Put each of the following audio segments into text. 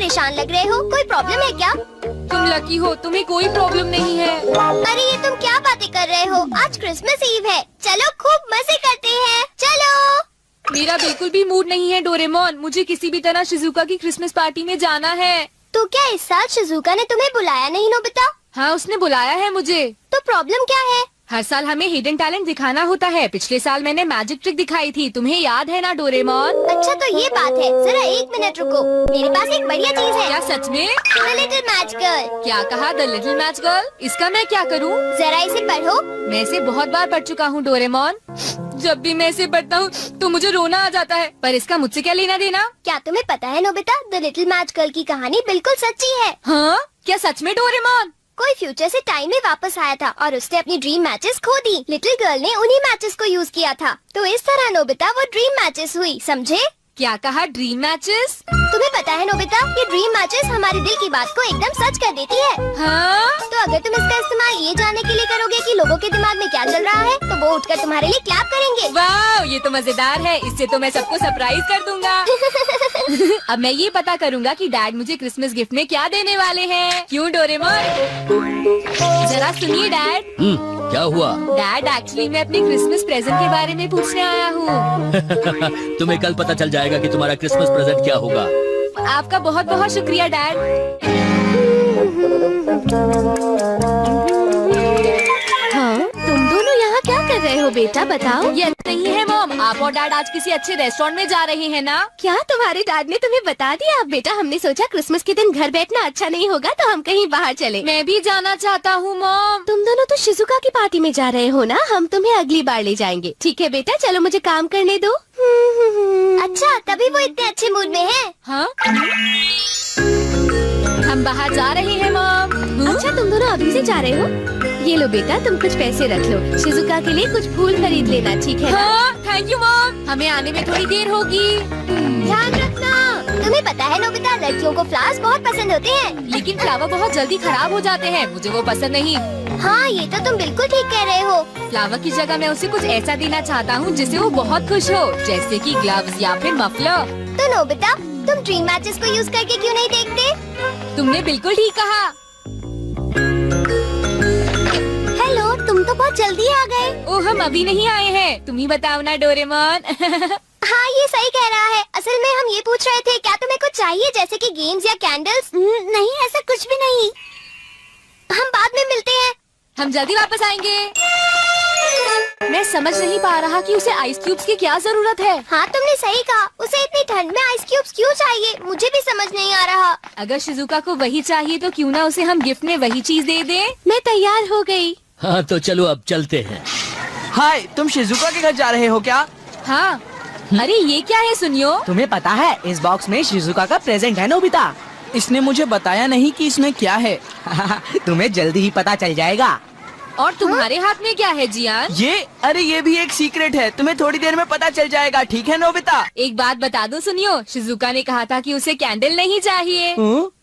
परेशान लग रहे हो, कोई प्रॉब्लम है क्या? तुम लकी हो, तुम्हें कोई प्रॉब्लम नहीं है। अरे ये तुम क्या बातें कर रहे हो? आज क्रिसमस ईव है, चलो खूब मजे करते हैं, चलो। मेरा बिल्कुल भी मूड नहीं है डोरेमोन, मुझे किसी भी तरह शिजुका की क्रिसमस पार्टी में जाना है। तो क्या इस साल शिजुका ने तुम्हें बुलाया नहीं नोबिता? हाँ, उसने बुलाया है मुझे। तो प्रॉब्लम क्या है? हर साल हमें हिडन टैलेंट दिखाना होता है। पिछले साल मैंने मैजिक ट्रिक दिखाई थी, तुम्हें याद है ना डोरेमोन? अच्छा तो ये बात है, जरा एक मिनट रुको, मेरे पास एक बढ़िया चीज है। क्या सच में? The little match girl. क्या कहा? The little match girl? इसका मैं क्या करूँ? जरा इसे पढ़ो। मैं इसे बहुत बार पढ़ चुका हूँ डोरेमोन। जब भी मैं इसे पढ़ता हूँ तो मुझे रोना आ जाता है, पर इसका मुझसे क्या लेना देना? क्या तुम्हें पता है Nobita, the little match girl की कहानी बिल्कुल सच्ची है। हाँ, क्या सच में डोरेमोन? कोई फ्यूचर से टाइम में वापस आया था और उसने अपनी ड्रीम मैचेस खो दी। लिटिल गर्ल ने उन्हीं मैचेस को यूज किया था, तो इस तरह नोबिता वो ड्रीम मैचेस हुई, समझे? क्या कहा? Dream matches? तुम्हें पता है नोबिता, ये ड्रीम मैचेस हमारे दिल की बात को एकदम सच कर देती है। हाँ? तो अगर तुम इसका इस्तेमाल ये जानने के लिए करोगे कि लोगों के दिमाग में क्या चल रहा है, तो वो उठकर तुम्हारे लिए क्लैप करेंगे। वाह, ये तो मजेदार है, इससे तो मैं सबको सरप्राइज कर दूंगा। अब मैं ये पता करूंगा कि डैड मुझे क्रिसमस गिफ्ट में क्या देने वाले हैं। क्यों डोरेमोन? जरा सुनिए डैड। क्या हुआ? डैड, एक्चुअली मैं अपने क्रिसमस प्रेजेंट के बारे में पूछने आया हूँ। तुम्हें कल पता चल जाएगा कि तुम्हारा क्रिसमस प्रेजेंट क्या होगा। आपका बहुत बहुत शुक्रिया डैड। हाँ, तुम दोनों यहाँ क्या कर रहे हो बेटा, बताओ। ये नहीं है मॉम, आप और डैड आज किसी अच्छे रेस्टोरेंट में जा रहे हैं ना? क्या तुम्हारे डैड ने तुम्हें बता दिया? बेटा, हमने सोचा क्रिसमस के दिन घर बैठना अच्छा नहीं होगा, तो हम कहीं बाहर चले। मैं भी जाना चाहता हूँ मॉम। तुम दोनों तो शिजुका की पार्टी में जा रहे हो ना, हम तुम्हें अगली बार ले जाएंगे। ठीक है बेटा, चलो मुझे काम करने दो। अच्छा, तभी वो इतने अच्छे मूड में है। हाँ? हम बाहर जा रहे हैं मॉम। अच्छा, तुम दोनों अभी से जा रहे हो? ये लो बेटा, तुम कुछ पैसे रख लो, शिजुका के लिए कुछ फूल खरीद लेना, ठीक है ना? हाँ, थैंक यू मॉम, हमें आने में थोड़ी देर होगी। ध्यान रखना। तुम्हें पता है नोबिता, लड़कियों को फ्लावर्स बहुत पसंद होते हैं। लेकिन फ्लावर बहुत जल्दी खराब हो जाते हैं, मुझे वो पसंद नहीं। हाँ, ये तो तुम बिल्कुल ठीक कह रहे हो। फ्लावर की जगह मैं उसे कुछ ऐसा देना चाहता हूँ जिससे वो बहुत खुश हो, जैसे कि ग्लव्स या फिर मफलर। तो नोबिता, तुम ड्रीम मैचेस को यूज करके क्यों नहीं देखते? तुमने बिल्कुल ठीक कहा। हेलो, तुम तो बहुत जल्दी आ गए। ओह, हम अभी नहीं आए हैं, तुम ही बताओ ना डोरेमोन। हाँ, ये सही कह रहा है। असल में हम ये पूछ रहे थे, क्या तुम्हें कुछ चाहिए, जैसे कि गेम्स या कैंडल्स? नहीं, ऐसा कुछ भी नहीं। हम बाद में मिलते हैं। हम जल्दी वापस आएंगे। मैं समझ नहीं पा रहा कि उसे आइस क्यूब्स की क्या जरूरत है। हाँ, तुमने सही कहा, उसे इतनी ठंड में आइस क्यूब्स क्यों चाहिए, मुझे भी समझ नहीं आ रहा। अगर शिजुका को वही चाहिए तो क्यों ना उसे हम गिफ्ट में वही चीज दे दें। मैं तैयार हो गई। हाँ, तो चलो अब चलते हैं। हाय, तुम शिजुका के घर जा रहे हो क्या? हाँ। अरे ये क्या है सुनियो? तुम्हें पता है, इस बॉक्स में शिजुका का प्रेजेंट है नोबिता। इसने मुझे बताया नहीं कि इसमें क्या है। तुम्हें जल्दी ही पता चल जाएगा। और तुम्हारे हाथ में क्या है जियान? अरे ये भी एक सीक्रेट है, तुम्हें थोड़ी देर में पता चल जाएगा, ठीक है नोबिता? एक बात बता दो सुनियो, शिजुका ने कहा था कि उसे कैंडल नहीं चाहिए।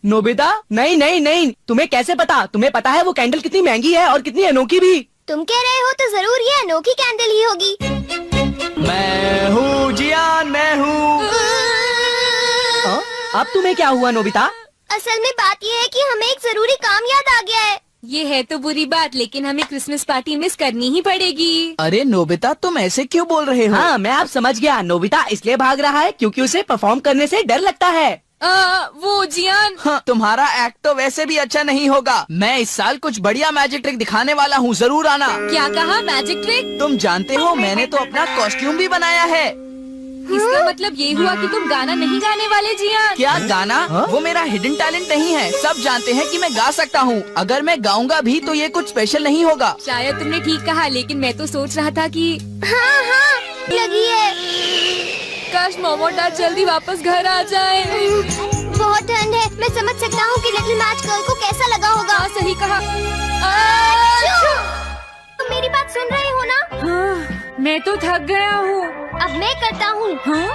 नोबिता, नहीं नहीं नहीं, तुम्हें कैसे पता? तुम्हें पता है वो कैंडल कितनी महंगी है और कितनी अनोखी भी। तुम कह रहे हो तो जरूर ये अनोखी कैंडल ही होगी। मैं हूँ जियान, मैं हूँ। अब तुम्हें क्या हुआ नोबिता? असल में बात ये है कि हमें एक जरूरी काम याद आ गया है। ये है तो बुरी बात, लेकिन हमें क्रिसमस पार्टी मिस करनी ही पड़ेगी। अरे नोबिता, तुम ऐसे क्यों बोल रहे हो? हाँ, मैं अब समझ गया। नोबिता इसलिए भाग रहा है क्योंकि उसे परफॉर्म करने से डर लगता है। वो जियान। हाँ, तुम्हारा एक्ट तो वैसे भी अच्छा नहीं होगा। मैं इस साल कुछ बढ़िया मैजिक ट्रिक दिखाने वाला हूँ, जरूर आना। क्या कहा? Magic trick? तुम जानते हो, मैंने तो अपना कॉस्ट्यूम भी बनाया है। इसका मतलब ये हुआ कि तुम गाना नहीं गाने वाले जियान? क्या गाना? वो मेरा हिडन टैलेंट नहीं है, सब जानते हैं कि मैं गा सकता हूँ। अगर मैं गाऊंगा भी तो ये कुछ स्पेशल नहीं होगा। शायद तुमने ठीक कहा, लेकिन मैं तो सोच रहा था कि हाँ हाँ, लगी है। काश मॉम और डैड जल्दी वापस घर आ जाए। बहुत ठंड है, मैं समझ सकता हूँ कि लिटिल मैच गर्ल को कैसा लगा होगा। हाँ, सही कहा। तुम मेरी बात सुन रहे हो ना? हाँ, मैं तो थक गया हूँ। अब मैं करता हूँ। हाँ?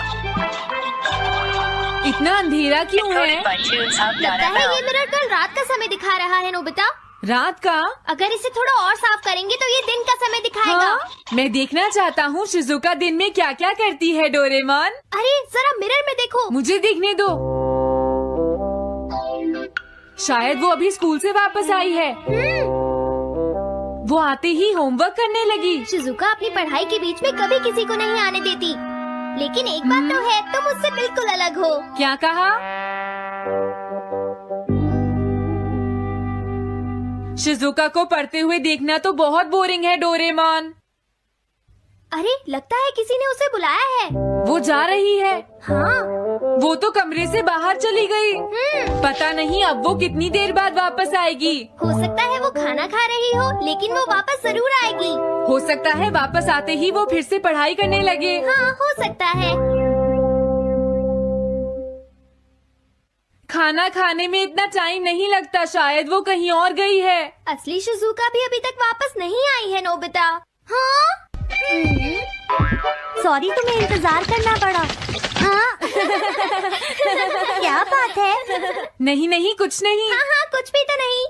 इतना अंधेरा क्यों है? लगता है ये मिरर कल रात का समय दिखा रहा है नोबिता। रात का? अगर इसे थोड़ा और साफ करेंगे तो ये दिन का समय दिखाएगा। हाँ? मैं देखना चाहता हूँ शिजुका दिन में क्या क्या करती है डोरेमोन। अरे जरा मिरर में देखो। मुझे देखने दो। शायद वो अभी स्कूल से वापस आई है। वो आते ही होमवर्क करने लगी। शिजुका अपनी पढ़ाई के बीच में कभी किसी को नहीं आने देती, लेकिन एक बात तो है, तुम मुझसे बिल्कुल अलग हो। क्या कहा? शिजुका को पढ़ते हुए देखना तो बहुत बोरिंग है डोरेमोन। अरे लगता है किसी ने उसे बुलाया है। वो जा रही है। हाँ। वो तो कमरे से बाहर चली गई। पता नहीं अब वो कितनी देर बाद वापस आएगी। हो सकता है वो खाना खा रही हो, लेकिन वो वापस जरूर आएगी। हो सकता है वापस आते ही वो फिर से पढ़ाई करने लगे। हाँ, हो सकता है। खाना खाने में इतना टाइम नहीं लगता, शायद वो कहीं और गई है। असली शिजुका भी अभी तक वापस नहीं आई है नोबिता। हाँ? सॉरी, तुम्हें इंतजार करना पड़ा। हाँ? क्या बात है? नहीं नहीं, कुछ नहीं। हाँ हाँ, कुछ भी तो नहीं।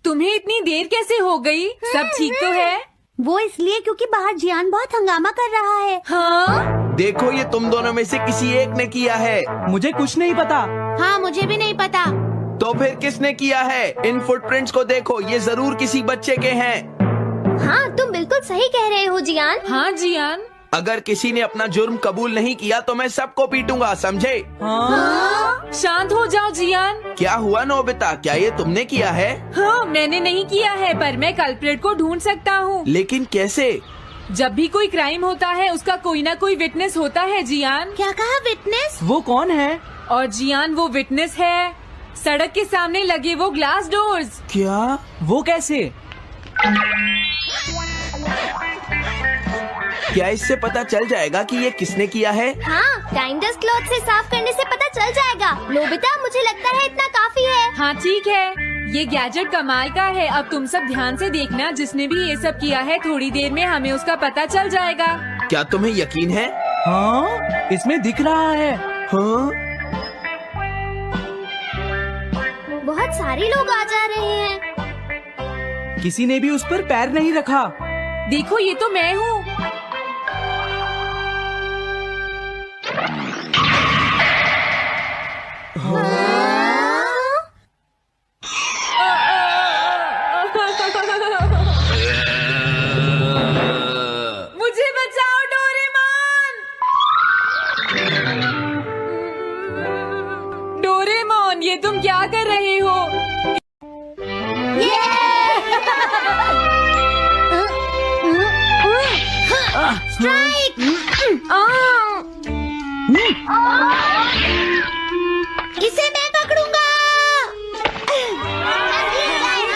तुम्हें इतनी देर कैसे हो गई? सब ठीक तो है? वो इसलिए क्योंकि बाहर जियान बहुत हंगामा कर रहा है। हाँ? देखो, ये तुम दोनों में से किसी एक ने किया है। मुझे कुछ नहीं पता। हाँ, मुझे भी नहीं पता। तो फिर किसने किया है? इन फुटप्रिंट्स को देखो, ये जरूर किसी बच्चे के हैं। हाँ, तुम बिल्कुल सही कह रहे हो जियान। हाँ जियान। अगर किसी ने अपना जुर्म कबूल नहीं किया तो मैं सबको पीटूंगा, समझे? हाँ? शांत हो जाओ जियान। क्या हुआ नोबिता, क्या ये तुमने किया है? हाँ, मैंने नहीं किया है, पर मैं कल्प्रेट को ढूंढ सकता हूँ। लेकिन कैसे? जब भी कोई क्राइम होता है उसका कोई ना कोई विटनेस होता है जियान। क्या कहा, विटनेस? वो कौन है? और जियान वो विटनेस है। सड़क के सामने लगे वो ग्लास डोर्स। क्या? वो कैसे? क्या इससे पता चल जाएगा कि ये किसने किया है? हाँ, टाइम डस्ट क्लॉथ से साफ करने से पता चल जाएगा। नोबिता, मुझे लगता है इतना काफी है। हाँ ठीक है, ये गैजेट कमाल का है। अब तुम सब ध्यान से देखना, जिसने भी ये सब किया है थोड़ी देर में हमें उसका पता चल जाएगा। क्या तुम्हें यकीन है? हाँ, इसमें दिख रहा है। हाँ? बहुत सारे लोग आ जा रहे हैं। किसी ने भी उस पर पैर नहीं रखा। देखो, ये तो मैं हूँ। मुझे बचाओ डोरेमोन। डोरेमोन, ये तुम क्या कर रहे हो? स्ट्राइक! इसे मैं पकड़ूंगा।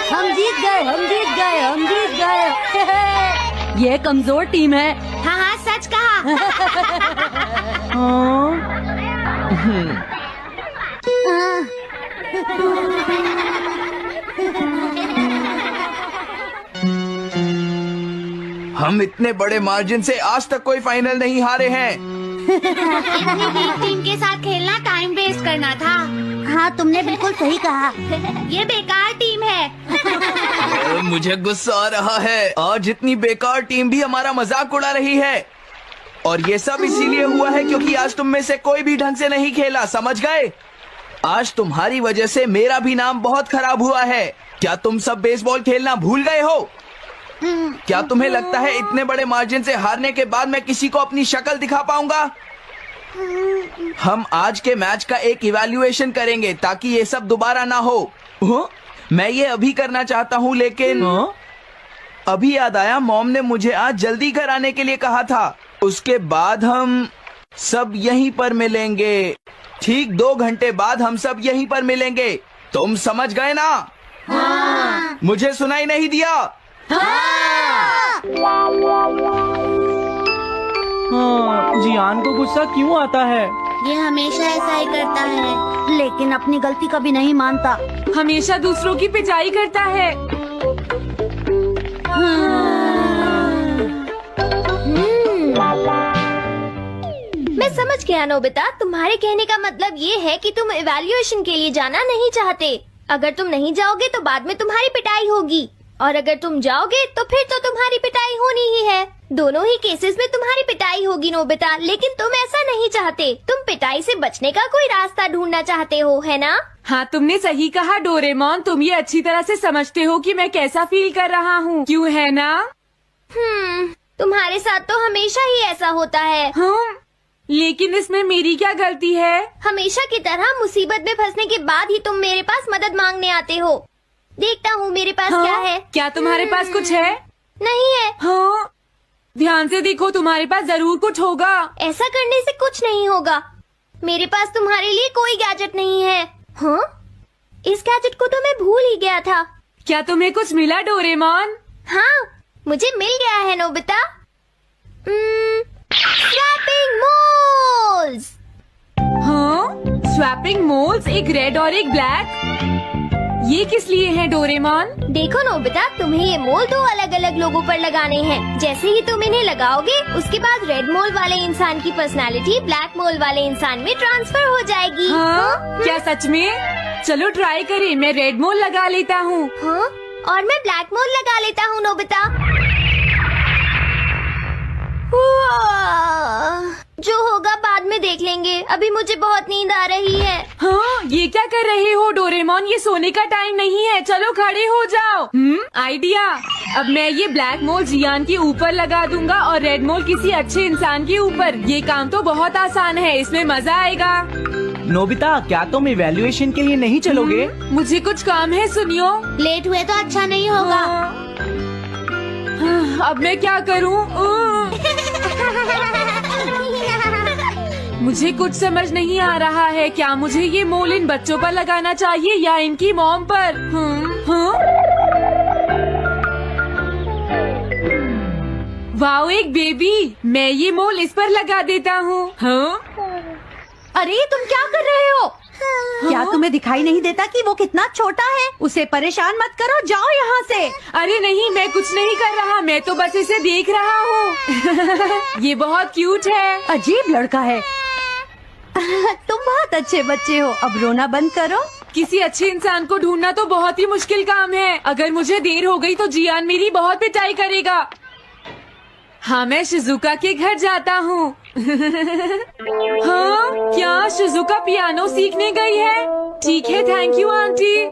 हम जीत गए, हम जीत गए, हम जीत गए। ये कमजोर टीम है। हाँ हाँ, सच कहा। हम इतने बड़े मार्जिन से आज तक कोई फाइनल नहीं हारे हैं। इतनी वीक टीम के साथ खेलना टाइम वेस्ट करना था। हाँ, तुमने बिल्कुल सही कहा। ये बेकार टीम है। मुझे गुस्सा आ रहा है। आज इतनी बेकार टीम भी हमारा मजाक उड़ा रही है, और ये सब इसीलिए हुआ है क्योंकि आज तुम में से कोई भी ढंग से नहीं खेला, समझ गए? आज तुम्हारी वजह से मेरा भी नाम बहुत खराब हुआ है। क्या तुम सब बेसबॉल खेलना भूल गए हो? क्या तुम्हें लगता है इतने बड़े मार्जिन से हारने के बाद मैं किसी को अपनी शक्ल दिखा पाऊंगा? हम आज के मैच का एक इवैल्यूएशन करेंगे ताकि ये सब दोबारा ना हो। मैं ये अभी करना चाहता हूँ, लेकिन अभी याद आया मॉम ने मुझे आज जल्दी घर आने के लिए कहा था। उसके बाद हम सब यहीं पर मिलेंगे। ठीक 2 घंटे बाद हम सब यहीं पर मिलेंगे। तुम समझ गए ना? हाँ। मुझे सुनाई नहीं दिया? हाँ, जियान को गुस्सा क्यों आता है? ये हमेशा ऐसा ही करता है, लेकिन अपनी गलती कभी नहीं मानता। हमेशा दूसरों की पिटाई करता है। मैं समझ गया नोबिता, तुम्हारे कहने का मतलब ये है कि तुम इवैल्यूएशन के लिए जाना नहीं चाहते। अगर तुम नहीं जाओगे तो बाद में तुम्हारी पिटाई होगी, और अगर तुम जाओगे तो फिर तो तुम्हारी पिटाई होनी ही है। दोनों ही केसेस में तुम्हारी पिटाई होगी नोबिता, लेकिन तुम ऐसा नहीं चाहते। तुम पिटाई से बचने का कोई रास्ता ढूंढना चाहते हो, है ना? हाँ, तुमने सही कहा डोरेमोन। तुम ये अच्छी तरह से समझते हो कि मैं कैसा फील कर रहा हूँ, क्यों है ना? तुम्हारे साथ तो हमेशा ही ऐसा होता है। लेकिन इसमें मेरी क्या गलती है? हमेशा की तरह मुसीबत में फंसने के बाद ही तुम मेरे पास मदद मांगने आते हो। देखता हूँ मेरे पास क्या है। क्या तुम्हारे पास कुछ है? नहीं है। हाँ, ध्यान से देखो, तुम्हारे पास जरूर कुछ होगा। ऐसा करने से कुछ नहीं होगा। मेरे पास तुम्हारे लिए कोई गैजेट नहीं है। हाँ, इस गैजेट को तो मैं भूल ही गया था। क्या तुम्हें कुछ मिला डोरेमोन? हाँ, मुझे मिल गया है नोबिता। Swapping moles. हाँ, स्वैपिंग मोल्स, एक रेड और एक ब्लैक। ये किस लिए है डोरेमोन? देखो नोबिता, तुम्हें ये मोल दो अलग अलग लोगों पर लगाने हैं। जैसे ही तुम इन्हें लगाओगे, उसके बाद रेड मोल वाले इंसान की पर्सनालिटी ब्लैक मोल वाले इंसान में ट्रांसफर हो जाएगी। हाँ? क्या सच में? चलो ट्राई करें। मैं रेड मोल लगा लेता हूँ। हाँ? और मैं ब्लैक मोल लगा लेता हूँ नोबिता। जो होगा बाद में देख लेंगे। अभी मुझे बहुत नींद आ रही है। हाँ, ये क्या कर रहे हो डोरेमोन? ये सोने का टाइम नहीं है। चलो खड़े हो जाओ। आइडिया। अब मैं ये ब्लैक मोल जियान के ऊपर लगा दूंगा और रेड मोल किसी अच्छे इंसान के ऊपर। ये काम तो बहुत आसान है, इसमें मजा आएगा। नोबिता, क्या तुम इवैल्यूएशन के लिए नहीं चलोगे? मुझे कुछ काम है, सुनियो। लेट हुए तो अच्छा नहीं होगा। अब मैं क्या करूँ? मुझे कुछ समझ नहीं आ रहा है। क्या मुझे ये मोल इन बच्चों पर लगाना चाहिए या इनकी मॉम पर? वाओ, एक बेबी। मैं ये मोल इस पर लगा देता हूँ। अरे तुम क्या कर रहे हो? क्या तुम्हें दिखाई नहीं देता कि वो कितना छोटा है? उसे परेशान मत करो, जाओ यहाँ से। अरे नहीं, मैं कुछ नहीं कर रहा। मैं तो बस इसे देख रहा हूँ। ये बहुत क्यूट है। अजीब लड़का है। तुम बहुत अच्छे बच्चे हो, अब रोना बंद करो। किसी अच्छे इंसान को ढूंढना तो बहुत ही मुश्किल काम है। अगर मुझे देर हो गई तो जियान मेरी बहुत पिटाई करेगा। हाँ, मैं शिजुका के घर जाता हूँ। हाँ, क्या शिजुका पियानो सीखने गई है? ठीक है, थैंक यू आंटी।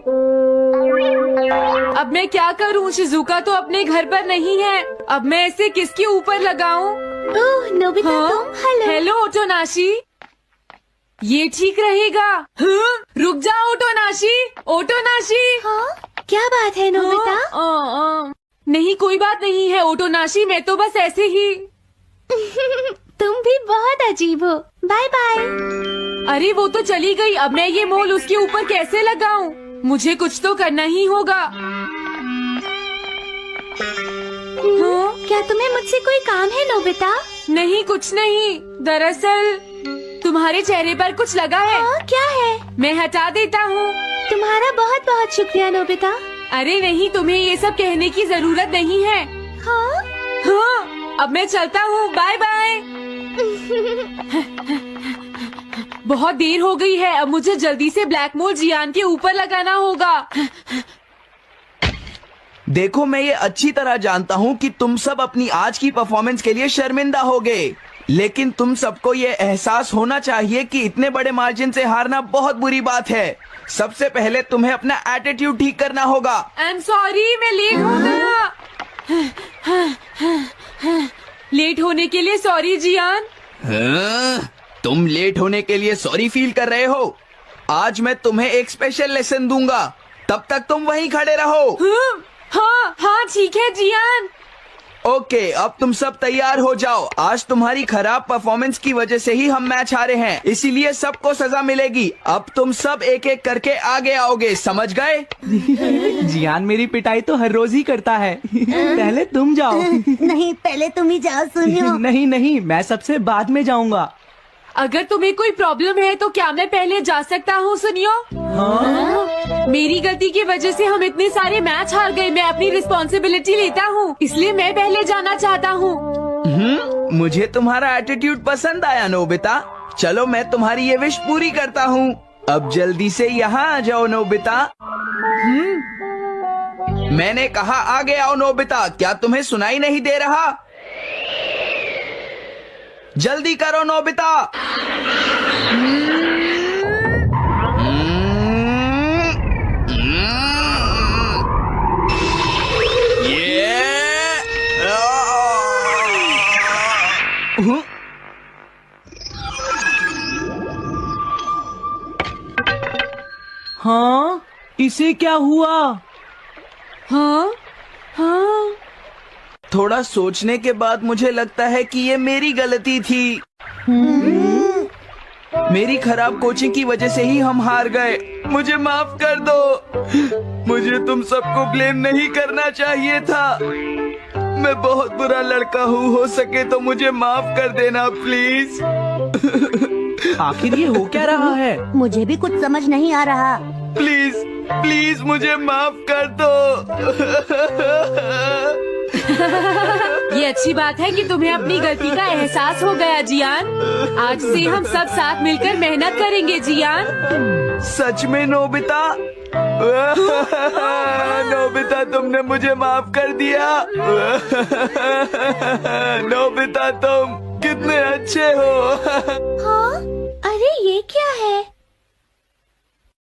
अब मैं क्या करूँ? शिजुका तो अपने घर पर नहीं है। अब मैं इसे किसके ऊपर लगाऊं? ओह नोबिता, तुम? हेलो ओटोनाशी। ये ठीक रहेगा। रुक जाओ ओटोनाशी। ओटोनाशी। हाँ? क्या बात है नोबिता? नहीं, कोई बात नहीं है ओटोनाशी, मैं तो बस ऐसे ही। तुम भी बहुत अजीब हो। Bye bye. अरे वो तो चली गई। अब मैं ये मोल उसके ऊपर कैसे लगाऊं? मुझे कुछ तो करना ही होगा। क्या तुम्हें मुझसे कोई काम है नोबिता? नहीं, कुछ नहीं। दरअसल तुम्हारे चेहरे पर कुछ लगा है। क्या है? मैं हटा देता हूँ। तुम्हारा बहुत बहुत शुक्रिया नोबिता। अरे नहीं, तुम्हें ये सब कहने की जरूरत नहीं है। हाँ, अब मैं चलता हूँ। Bye bye. बहुत देर हो गई है। अब मुझे जल्दी से ब्लैक मोल जियान के ऊपर लगाना होगा। देखो, मैं ये अच्छी तरह जानता हूँ कि तुम सब अपनी आज की परफॉर्मेंस के लिए शर्मिंदा होगे, लेकिन तुम सबको ये एहसास होना चाहिए कि इतने बड़े मार्जिन से हारना बहुत बुरी बात है। सबसे पहले तुम्हें अपना एटीट्यूड ठीक करना होगा। आई एम सॉरी, मैं लेट हो गया। लेट होने के लिए सॉरी जियान। तुम लेट होने के लिए सॉरी फील कर रहे हो? आज मैं तुम्हें एक स्पेशल लेसन दूंगा, तब तक तुम वहीं खड़े रहो। हाँ हाँ, ठीक है जियान। ओके, अब तुम सब तैयार हो जाओ। आज तुम्हारी खराब परफॉर्मेंस की वजह से ही हम मैच हारे हैं, इसीलिए सबको सजा मिलेगी। अब तुम सब एक एक करके आगे आओगे, समझ गए? जियान मेरी पिटाई तो हर रोज ही करता है। पहले तुम जाओ। नहीं, पहले तुम ही जाओ सुनियो। नहीं नहीं, मैं सबसे बाद में जाऊंगा। अगर तुम्हें कोई प्रॉब्लम है तो क्या मैं पहले जा सकता हूँ? सुनियो। मेरी गलती की वजह से हम इतने सारे मैच हार गए। मैं अपनी रिस्पॉन्सिबिलिटी लेता हूँ, इसलिए मैं पहले जाना चाहता हूँ। मुझे तुम्हारा एटीट्यूड पसंद आया नोबिता। चलो मैं तुम्हारी ये विश पूरी करता हूँ। अब जल्दी से यहाँ आ जाओ नोबिता। मैंने कहा आगे आओ नोबिता, क्या तुम्हें सुनाई नहीं दे रहा? जल्दी करो नोबिता। हाँ, इसे क्या हुआ? हाँ हाँ। थोड़ा सोचने के बाद मुझे लगता है कि ये मेरी गलती थी। मेरी खराब कोचिंग की वजह से ही हम हार गए। मुझे माफ कर दो। मुझे तुम सबको ब्लेम नहीं करना चाहिए था। मैं बहुत बुरा लड़का हूँ। हो सके तो मुझे माफ कर देना प्लीज। आखिर ये हो क्या रहा है? मुझे भी कुछ समझ नहीं आ रहा। प्लीज प्लीज मुझे माफ कर दो। ये अच्छी बात है कि तुम्हें अपनी गलती का एहसास हो गया जियान। आज से हम सब साथ मिलकर मेहनत करेंगे जियान। सच में नोबिता? नोबिता तुमने मुझे माफ कर दिया। नोबिता तुम कितने अच्छे हो। हाँ? अरे ये क्या है?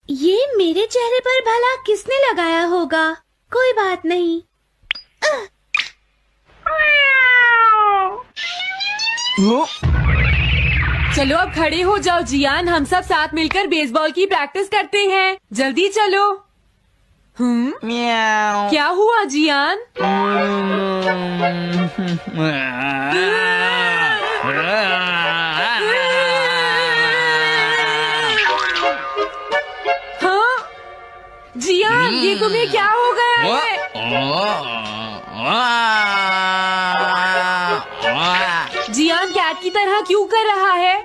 ये मेरे चेहरे पर भला किसने लगाया होगा? कोई बात नहीं। चलो अब खड़े हो जाओ जियान। हम सब साथ मिलकर बेसबॉल की प्रैक्टिस करते हैं। जल्दी चलो। म्याऊ। क्या हुआ जियान? हाँ जियान, ये तुम्हें क्या हो गया है? जियान कैट की तरह क्यों कर रहा है?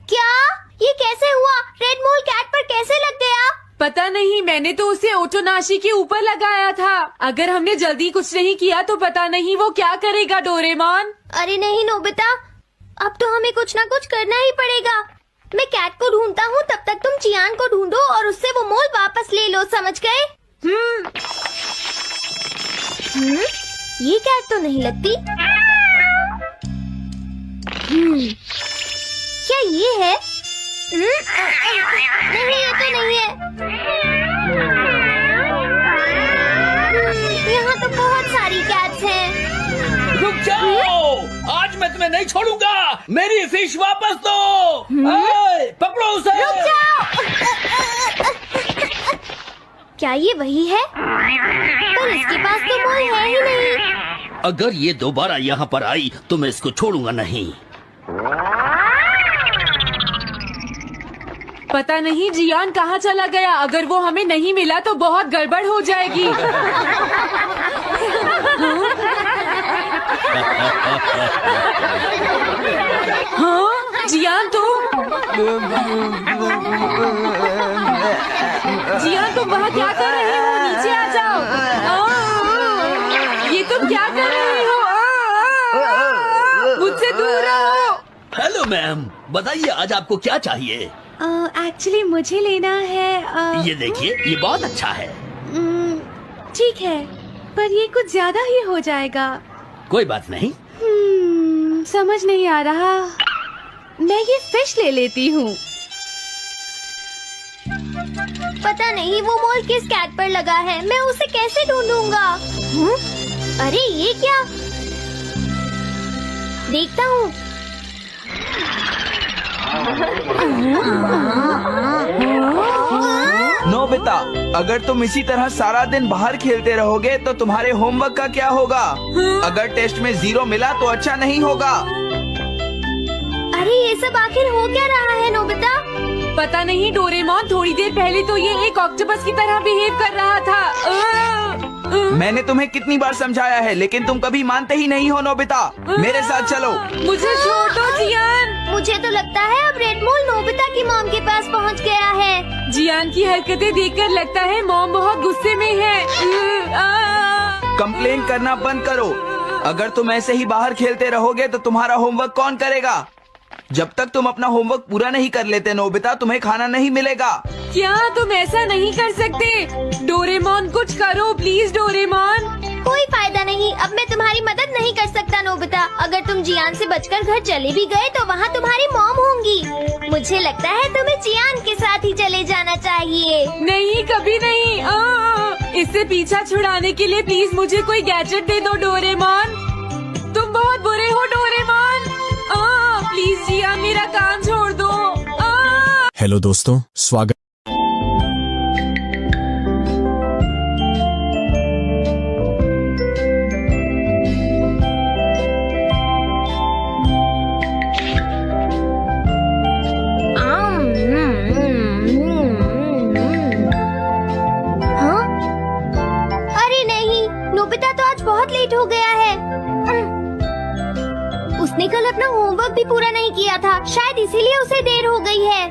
क्या? ये कैसे हुआ? रेड मोल कैट पर कैसे लग गया? पता नहीं, मैंने तो उसे ओटोनाशी के ऊपर लगाया था। अगर हमने जल्दी कुछ नहीं किया तो पता नहीं वो क्या करेगा डोरेमोन। अरे नहीं नोबिता, अब तो हमें कुछ ना कुछ करना ही पड़ेगा। मैं कैट को ढूंढता हूँ, तब तक तुम चियान को ढूंढो और उससे वो मोल वापस ले लो, समझ गए? ये कैट तो नहीं लगती। क्या ये है? नहीं, ये तो नहीं है। यहाँ तो बहुत सारी कैट्स हैं। रुक जाओ, आज मैं तुम्हें नहीं छोड़ूंगा। मेरी फिश वापस दो। पकड़ो उसे। रुक जाओ। क्या ये वही है? पर इसके पास तो मोल है ही नहीं। अगर ये दोबारा यहाँ पर आई तो मैं इसको छोड़ूंगा नहीं। पता नहीं जियान कहाँ चला गया। अगर वो हमें नहीं मिला तो बहुत गड़बड़ हो जाएगी। हाँ जियान तुम वहाँ क्या कर रहे हो? नीचे आ जाओ। ये तुम क्या कर रहे हो? मुझसे दूर रहो। हेलो मैम, बताइए आज आपको क्या चाहिए? एक्चुअली मुझे लेना है ये देखिए, ये बहुत अच्छा है। ठीक है, पर ये कुछ ज्यादा ही हो जाएगा। कोई बात नहीं। समझ नहीं आ रहा। मैं ये फिश ले लेती हूँ। पता नहीं वो मोल किस कैट पर लगा है। मैं उसे कैसे ढूंढूंगा? अरे ये क्या? देखता हूँ। नोबिता, अगर तुम इसी तरह सारा दिन बाहर खेलते रहोगे तो तुम्हारे होमवर्क का क्या होगा? अगर टेस्ट में 0 मिला तो अच्छा नहीं होगा। अरे ये सब आखिर हो क्या रहा है नोबिता? पता नहीं डोरेमोन, थोड़ी देर पहले तो ये एक ऑक्टोपस की तरह बिहेव कर रहा था। मैंने तुम्हें कितनी बार समझाया है, लेकिन तुम कभी मानते ही नहीं हो नोबिता। मेरे साथ चलो। मुझे छोड़ दो जियान। मुझे तो लगता है अब रेड मोल नोबिता की मॉम के पास पहुंच गया है। जियान की हरकतें देखकर लगता है मॉम बहुत गुस्से में है। कंप्लेन करना बंद करो। अगर तुम ऐसे ही बाहर खेलते रहोगे तो तुम्हारा होमवर्क कौन करेगा? जब तक तुम अपना होमवर्क पूरा नहीं कर लेते नोबिता, तुम्हें खाना नहीं मिलेगा। क्या तुम ऐसा नहीं कर सकते? डोरेमोन कुछ करो प्लीज डोरेमोन। कोई फायदा नहीं, अब मैं तुम्हारी मदद नहीं कर सकता नोबिता। अगर तुम जियान से बचकर घर चले भी गए तो वहाँ तुम्हारी मॉम होंगी। मुझे लगता है तुम्हें जियान के साथ ही चले जाना चाहिए। नहीं, कभी नहीं। इससे पीछा छुड़ाने के लिए प्लीज मुझे कोई गैजेट दे दो डोरेमोन। तुम बहुत बुरे हो डोरेमोन। प्लीज जियान मेरा काम छोड़ दो। हेलो दोस्तों, स्वागत। हाँ? अरे नहीं, नोबिता तो आज बहुत लेट हो गया है। उसने कल अपना होमवर्क भी पूरा नहीं किया था, शायद इसीलिए उसे देर हो गई है।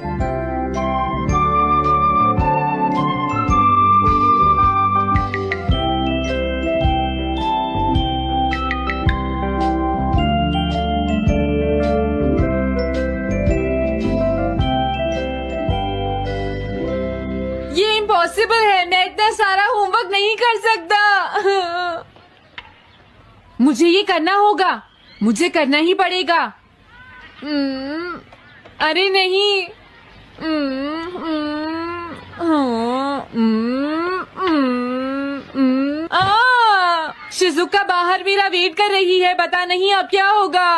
ये इम्पॉसिबल है, मैं इतना सारा होमवर्क नहीं कर सकता। मुझे ये करना होगा, मुझे करना ही पड़ेगा। अरे नहीं। शिजुका बाहर मेरा वेट कर रही है, पता नहीं अब क्या होगा।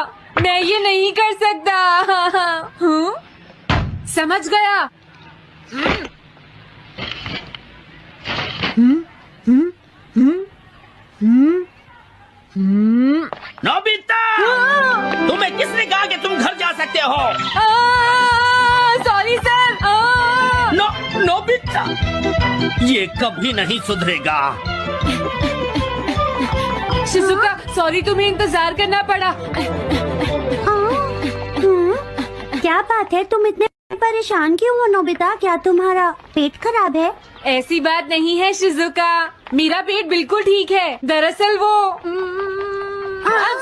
मैं ये नहीं कर सकता। समझ गया। नोबिता, तुम्हें किसने कहा कि तुम घर जा सकते हो? Sorry sir. नोबिता, ये कभी नहीं सुधरेगा। शिजुका सॉरी, तुम्हें इंतजार करना पड़ा। क्या बात है, तुम इतने परेशान क्यों हो नोबिता? क्या तुम्हारा पेट खराब है? ऐसी बात नहीं है शिजुका, मेरा पेट बिल्कुल ठीक है। दरअसल वो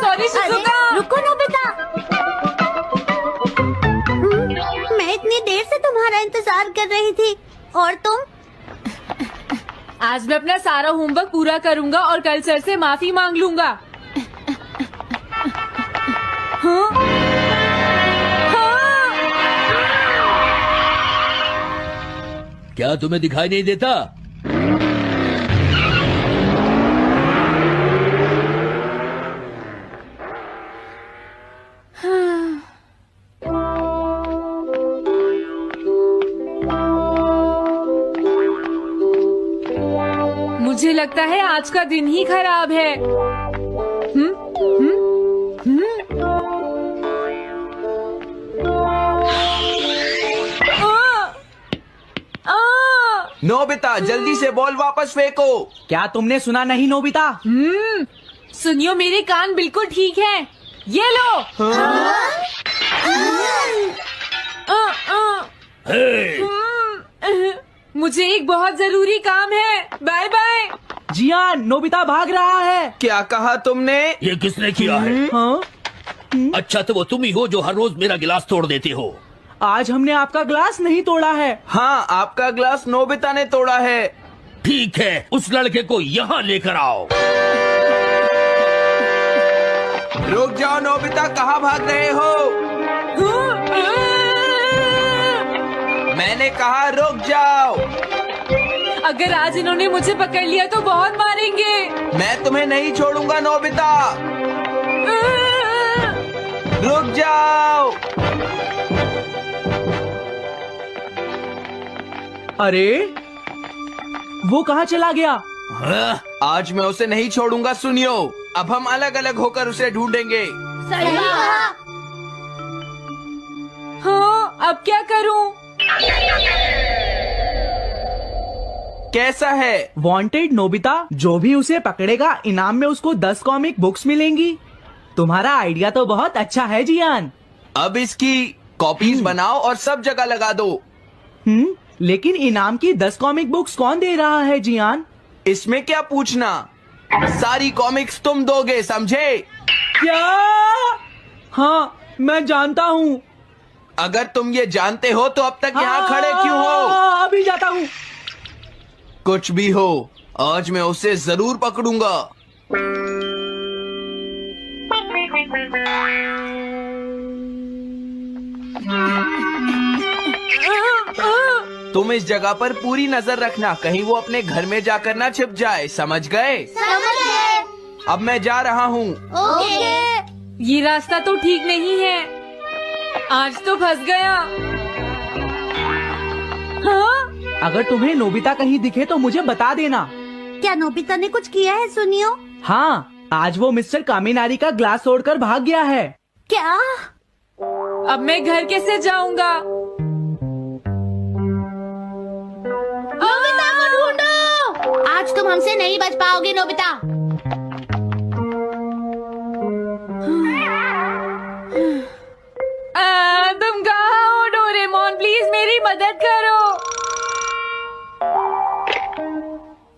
सॉरी शिजुका। रुको नोबिता, मैं इतनी देर से तुम्हारा इंतजार कर रही थी और तुम? आज मैं अपना सारा होमवर्क पूरा करूंगा और कल सर से माफी मांग लूंगा। हाँ? हाँ? क्या तुम्हें दिखाई नहीं देता? मुझे लगता है आज का दिन ही खराब है। नोबिता, जल्दी से बॉल वापस फेंको। क्या तुमने सुना नहीं नोबिता? सुनियो, मेरे कान बिल्कुल ठीक हैं। ये लो। मुझे एक बहुत जरूरी काम है। Bye bye. जियान, नोबिता भाग रहा है। क्या कहा तुमने? ये किसने किया है? हाँ? अच्छा, तो वो तुम ही हो जो हर रोज मेरा गिलास तोड़ देते हो। आज हमने आपका ग्लास नहीं तोड़ा है। हाँ, आपका ग्लास नोबिता ने तोड़ा है। ठीक है, उस लड़के को यहाँ लेकर आओ। रुक जाओ नोबिता, कहाँ भाग रहे हो? मैंने कहा रुक जाओ। अगर आज इन्होंने मुझे पकड़ लिया तो बहुत मारेंगे। मैं तुम्हें नहीं छोड़ूंगा नोबिता, रुक जाओ। अरे वो कहाँ चला गया? आज मैं उसे नहीं छोड़ूंगा। सुनियो, अब हम अलग अलग होकर उसे ढूंढेंगे। सही कहा। हाँ, अब क्या करूं? कैसा है? वांटेड नोबिता, जो भी उसे पकड़ेगा इनाम में उसको 10 कॉमिक बुक्स मिलेंगी। तुम्हारा आइडिया तो बहुत अच्छा है जियान। अब इसकी कॉपीज बनाओ और सब जगह लगा दो। लेकिन इनाम की 10 कॉमिक बुक्स कौन दे रहा है जियान? इसमें क्या पूछना, सारी कॉमिक्स तुम दोगे, समझे? क्या? हाँ, मैं जानता हूँ। अगर तुम ये जानते हो तो अब तक यहाँ खड़े क्यों हो? अभी जाता हूँ। कुछ भी हो, आज मैं उसे जरूर पकड़ूंगा। तुम इस जगह पर पूरी नजर रखना, कहीं वो अपने घर में जाकर ना छिप जाए, समझ गए? समझ गए। अब मैं जा रहा हूँ। ओके। ये रास्ता तो ठीक नहीं है, आज तो फंस गया। हाँ? अगर तुम्हें नोबिता कहीं दिखे तो मुझे बता देना। क्या नोबिता ने कुछ किया है सुनियो? हाँ, आज वो मिस्टर कामिनारी का ग्लास तोड़कर भाग गया है। क्या? अब मैं घर कैसे जाऊंगा? नोबिता को ढूंढो। आज तुम हमसे नहीं बच पाओगे नोबिता। तुम कहाँ हो डोरेमोन? प्लीज मेरी मदद करो।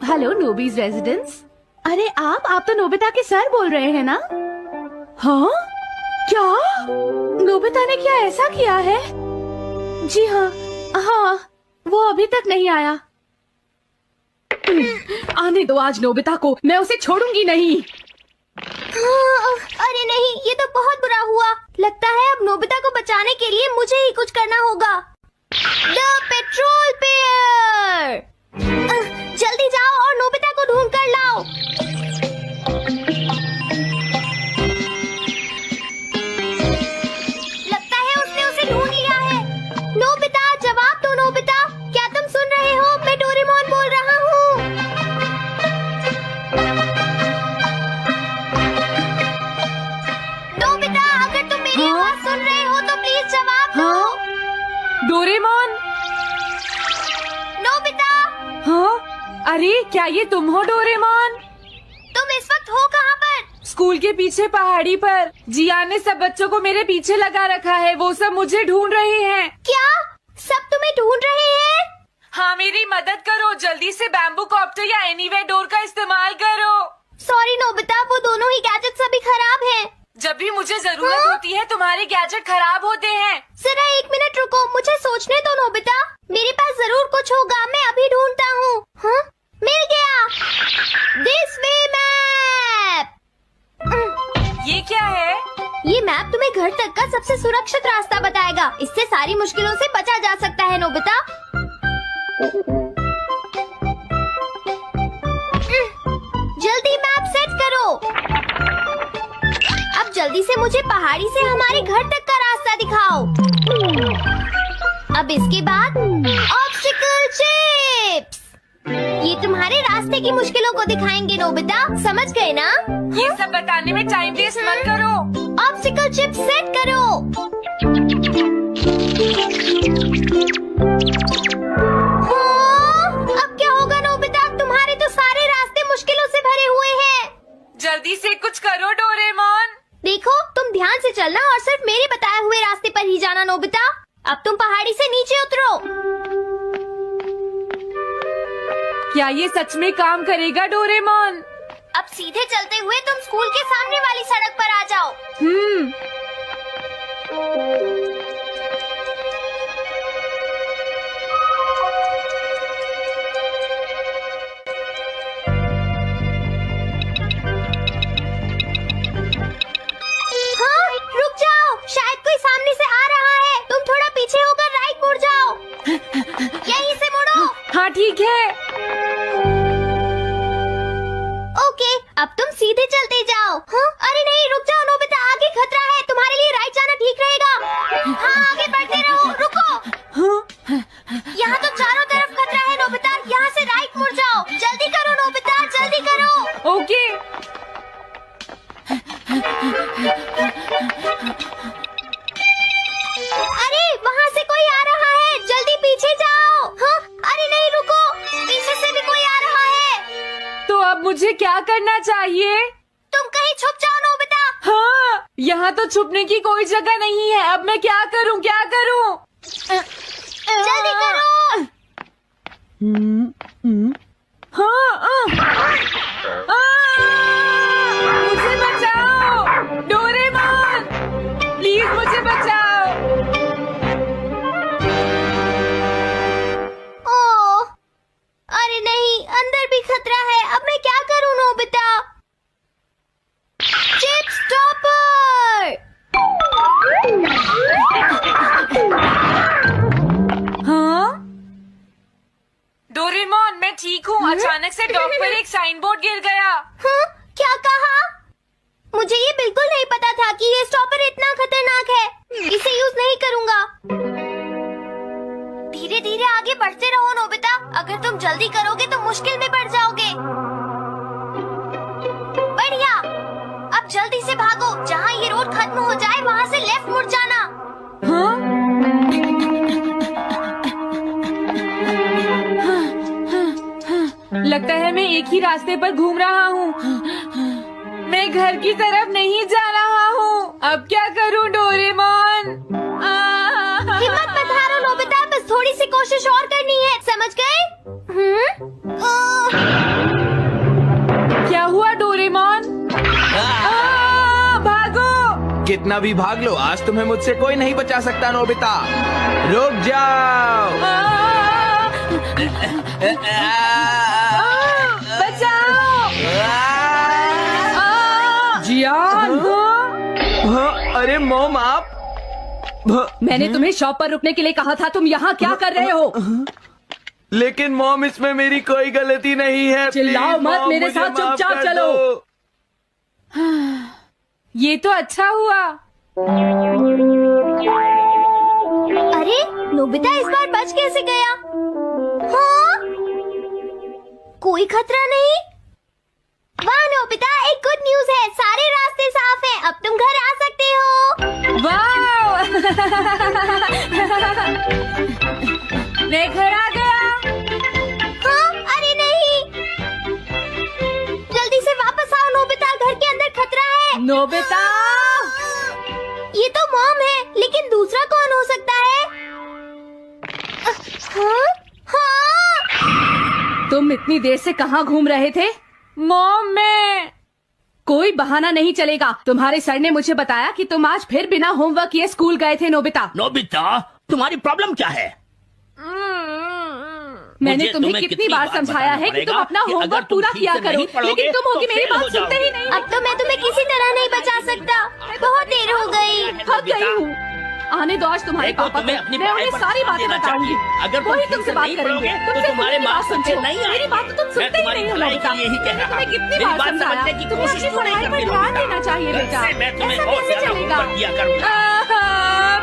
Hello Nobi's residence. अरे आप तो नोबिता के सर बोल रहे हैं ना? हाँ? क्या? नोबिता ने क्या ऐसा किया है? जी हाँ, हाँ, वो अभी तक नहीं आया। आने दो आज नोबिता को, मैं उसे छोड़ूंगी नहीं। अरे नहीं, ये तो बहुत बुरा हुआ। लगता है अब नोबिता को बचाने के लिए मुझे ही कुछ करना होगा। द पेट्रोल पेयर, जल्दी जाओ और नोबिता को ढूंढ कर लाओ। लगता है उसने उसे ढूंढ लिया है। नोबिता, जवाब दो नोबिता, क्या तुम सुन रहे हो? मैं डोरेमोन बोल रहा हूँ। नोबिता, अगर तुम मेरी आवाज सुन रहे हो तो प्लीज जवाब दो। डोरेमोन? नोबिता, हाँ? अरे क्या ये तुम हो डोरेमोन? तुम इस वक्त हो कहाँ पर? स्कूल के पीछे पहाड़ी पर। जियान ने सब बच्चों को मेरे पीछे लगा रखा है, वो सब मुझे ढूंढ रहे हैं। क्या सब तुम्हें ढूंढ रहे हैं? हाँ, मेरी मदद करो, जल्दी से बैम्बू कॉप्टर या एनीवेयर डोर का इस्तेमाल करो। सॉरी नोबिता, वो दोनों ही गैजेट्स अभी खराब हैं। जब भी मुझे जरूरत होती है तुम्हारे गैजेट खराब होते हैं। जरा 1 मिनट रुको, मुझे सोचने दो नोबिता। मेरे पास जरूर कुछ होगा, मैं अभी ढूंढता हूँ। हाँ? मिल गया। This way map. ये क्या है? ये मैप तुम्हें घर तक का सबसे सुरक्षित रास्ता बताएगा। इससे सारी मुश्किलों से बचा जा सकता है नोबिता। जल्दी मैप सेट करो। अब जल्दी से मुझे पहाड़ी से हमारे घर तक का रास्ता दिखाओ। अब इसके बाद ऑब्स्टिकल चिप्स, ये तुम्हारे रास्ते की मुश्किलों को दिखाएंगे नोबिता, समझ गए ना? ये सब बताने में टाइम वेस्ट मत करो। ऑब्स्टिकल चिप्स सेट करो। हाँ, अब क्या होगा नोबिता? तुम्हारे तो सारे रास्ते मुश्किलों से भरे हुए हैं। जल्दी से कुछ करो डोरेमोन। देखो, तुम ध्यान से चलना और सिर्फ मेरे बताए हुए रास्ते पर ही जाना नोबिता। अब तुम पहाड़ी से नीचे उतरो। क्या ये सच में काम करेगा डोरेमोन? अब सीधे चलते हुए तुम स्कूल के सामने वाली सड़क पर आ जाओ। हाँ, रुक जाओ, शायद कोई सामने से आ रहा है। तुम थोड़ा पीछे होकर राइट मुड़ जाओ। यहीं से मुड़ो। हाँ ठीक है। ओके, अब तुम सीधे चलते जाओ। हाँ? अरे नहीं, रुक जाओ नोबिता, आगे खतरा है। तुम्हारे लिए राइट जाना ठीक रहेगा। हाँ, आगे बढ़ते रहो। रुको, यहाँ तो चारों तरफ खतरा है नोबिता, यहाँ से राइट मुड़ जाओ। जल्दी करो नोबिता, जल्दी करो। ओके। अरे वहाँ से कोई आ रहा है, जल्दी पीछे जाओ। हाँ? अरे नहीं, रुको, पीछे से भी कोई आ रहा है। तो अब मुझे क्या करना चाहिए? तुम कहीं छुप जाओ नोबिता। हाँ, यहाँ तो छुपने की कोई जगह नहीं है। अब मैं क्या करूँ, क्या करूँ? जल्दी करो। हाँ, मुझे बचाओ डोरेमोन, प्लीज मुझे बचाओ। ओह, अरे नहीं, अंदर भी खतरा है। अब मैं क्या करूँ नोबिता? डोरेमोन, मैं ठीक हूँ। अचानक से डॉक पर एक साइन बोर्ड गिर गया। हाँ? क्या कहा? मुझे ये बिल्कुल नहीं पता था कि ये स्टॉपर इतना खतरनाक है। इसे यूज नहीं करूँगा। धीरे धीरे आगे बढ़ते रहो नोबिता। अगर तुम जल्दी करोगे तो मुश्किल में पड़ जाओगे। बढ़िया। अब जल्दी से भागो। जहाँ ये रोड खत्म हो जाए वहाँ से लेफ्ट मुड़ जाना। लगता है मैं एक ही रास्ते पर घूम रहा हूँ। मैं घर की तरफ नहीं जा रहा हूँ। अब क्या करूँ डोरेमोन? हिम्मत मत हारो नोबिता, बस थोड़ी सी कोशिश और करनी है, समझ गए? क्या हुआ डोरेमोन? भागो! कितना भी भाग लो, आज तुम्हें मुझसे कोई नहीं बचा सकता नोबिता। रुक जाओ। बचाओ! जियान! अरे मॉम, आप मैंने तुम्हें शॉप पर रुकने के लिए कहा था, तुम यहाँ क्या कर रहे हो? लेकिन मॉम, इसमें मेरी कोई गलती नहीं है। चिल्लाओ प्लीज, मत, मॉम, मेरे मुझे साथ माफ चुपचाप कर चलो। दो। ये तो अच्छा हुआ। अरे नोबिता इस बार बच कैसे गया? हाँ? कोई खतरा नहीं? वाह नोबिता, एक गुड न्यूज है, सारे रास्ते साफ हैं, अब तुम घर आ सकते हो। वाह! मैं घर आ गया। हाँ? अरे नहीं, जल्दी से वापस आओ नोबिता, घर के अंदर खतरा है। नोबिता! ये तो मॉम है, लेकिन दूसरा कौन हो सकता है? हाँ? हाँ? तुम इतनी देर से कहाँ घूम रहे थे? मॉम, मैं कोई बहाना नहीं चलेगा। तुम्हारे सर ने मुझे बताया कि तुम आज फिर बिना होमवर्क किए स्कूल गए थे नोबिता। नोबिता, तुम्हारी प्रॉब्लम क्या है? मैंने तुम्हें कितनी बार समझाया है कि तुम अपना होमवर्क पूरा किया करो, लेकिन तुम होगी मेरी बात सुनते ही नहीं। अब तो मैं तुम्हें किसी तरह नहीं बचा सकता, बहुत देर हो गई। थक गई हूँ। आने दो आज तुम्हारे देखो, पापा तुम्हें को, अपनी मैं पढ़ाई उन्हें पर सारी ध्यान बातें देना बताऊंगी। चाहिए। अगर तुम वही ठीक तुमसे से बात नहीं करेंगे। पढ़ोगे, तो तुमसे तुम्हारे मेरी बात मार्क्स सुनते अच्छे हो। नहीं आएंगे। मेरी बात तो तुम मैं सुनते ही तुम्हारी नहीं हो भलाई नोबिता। के लिए ही कह रहा तुम्हें हूँ। कितनी मेरी बार बात समझाया, समझने की तुम्हें कोशिश अपनी क्यों नहीं पढ़ाई पर करती ध्यान नोबिता? देना चाहिए बेटा। इससे मैं तुम्हें ऐसा और कैसे ज्यादा चलेगा? होमवर्क दिया करूंगा।